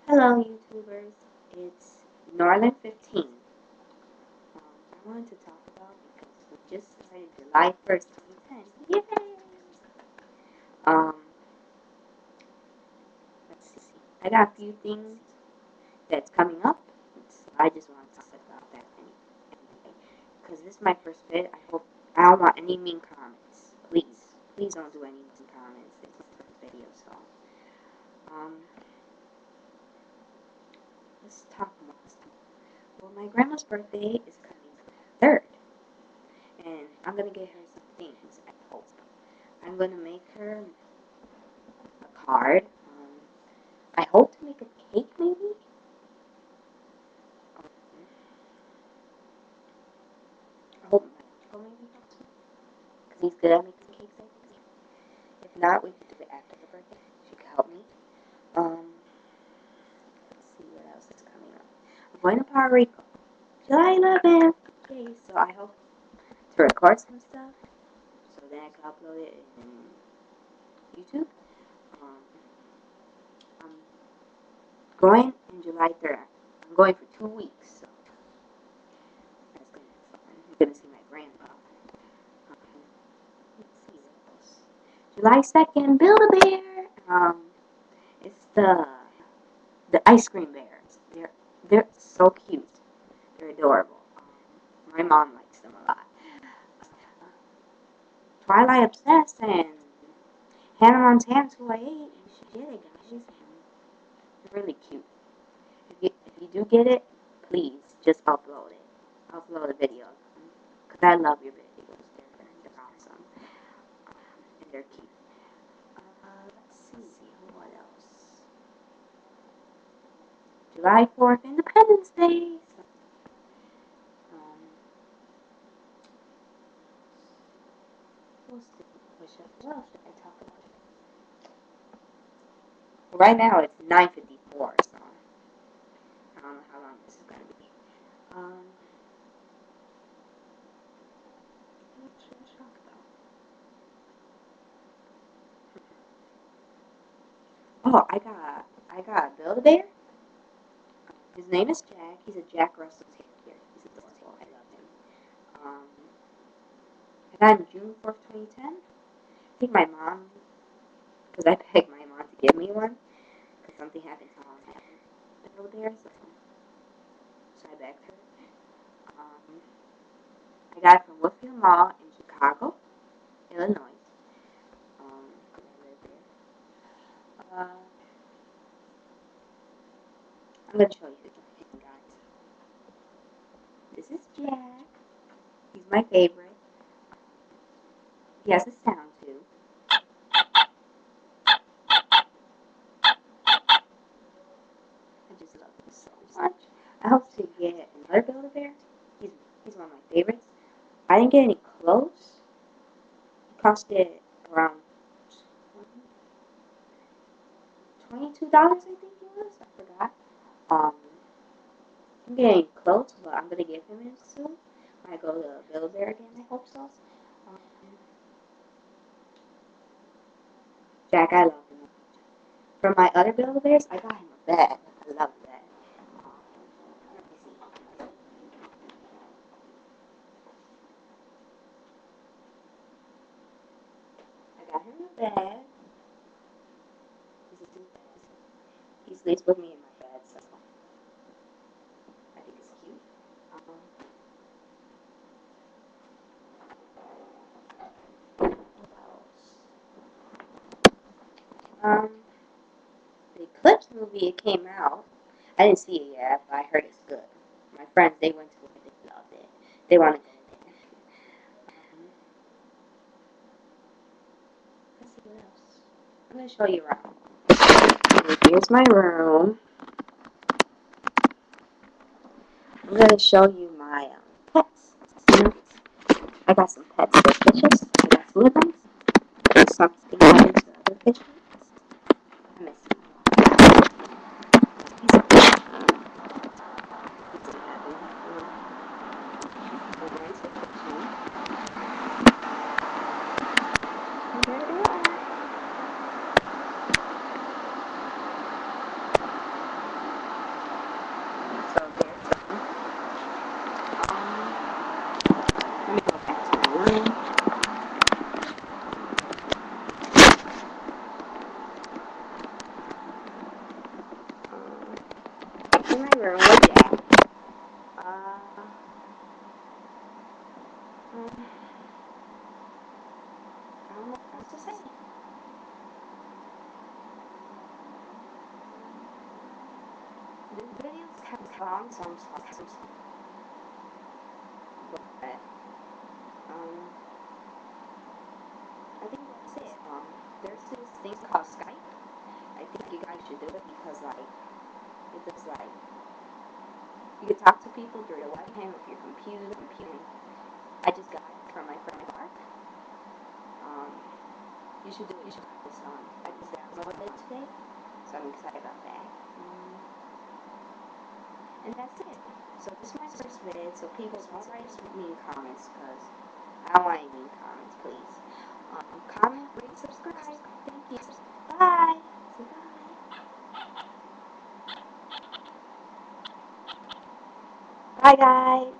Hello, YouTubers. It's Norland15. I wanted to talk about because we just started July 1st, 2010. Yay! Um, let's see. I got a few things that's coming up, so I just want to talk about that anyway. Because this is my first vid. I don't want any mean comments. Please don't do any mean comments. It's my first video, so um, let's talk more. Well, my grandma's birthday is coming 3rd. And I'm gonna get her some things. I hope I'm gonna make her a card. I hope to make a cake, maybe. I hope Michael maybe helps me because he's good at making cakes. I think. If not, we can do it after her birthday. She could help me. Let's see what else is coming up. I'm going to Puerto Rico, July 11th. Okay, so I hope to record some stuff so then I can upload it in YouTube. Um, I'm going in July 3rd. I'm going for 2 weeks, so that's gonna be fun. I'm gonna see my grandpa. Let's see what else. July 2nd, Build-A-Bear. It's the ice cream bears. They're so cute. They're adorable. My mom likes them a lot. Twilight Obsessed and Hannah Montana's who I ate. You should get it, guys. They're really cute. If you do get it, please just upload it. Upload a video because I love your videos. They're awesome and they're cute. Let's see what else. July 4th, Independence Day. Um, what else should I talk about? Right now it's 9:54, so I don't know how long this is gonna be. What should I talk about? Oh, I got a Build-A-Bear. His name is Jack. He's a Jack Russell Terrier. He's adorable. I love him. I got him June 4th, 2010. I think my mom, because I begged my mom to give me one, because something happened to all my Build-A-Bears, so I begged her. Um, I got it from Woodfield Mall in Chicago, Illinois. Uh, I'm going to show you him, guys. This is Jack. He's my favorite. He has a sound too. I just love him so much. I hope to get another Build-A-Bear. He's one of my favorites. I didn't get any clothes. It costed around $22, I think it was. I forgot. I'm getting clothes, but I'm gonna give him it soon. When I go to Build-A-Bear again, I hope so. Um, Jack, I love him. From my other Build-A-Bears, I got him a bed. I love that. Let me see. I got him a bed. He sleeps with me in my bed, so I think it's cute. What else? The Eclipse movie, it came out. I didn't see it yet, but I heard it's good. My friends, they went to it. They loved it. They want to go there. Let's see what else. I'm going to show you around. Here's my room. I'm going to show you my pets. I got some pets. They're fishes. I got two of them. There's something happened to the other fishes. I miss them. He's so happy. We're going to the kitchen. And there they are. This video's kind of long, so I'm sorry. But, I think that's it. There's this thing called Skype. I think you guys should do it because, like, it does, like, you can talk to people through your webcam of your computer. I just got it from my friend Mark. You should do it. You should try this on. I just downloaded it today, so I'm excited about that. And that's it. So this is my first vid, so people don't write mean comments because I don't want any mean comments, please. Comment, rate, subscribe. Thank you. Bye. Say bye. Bye, guys.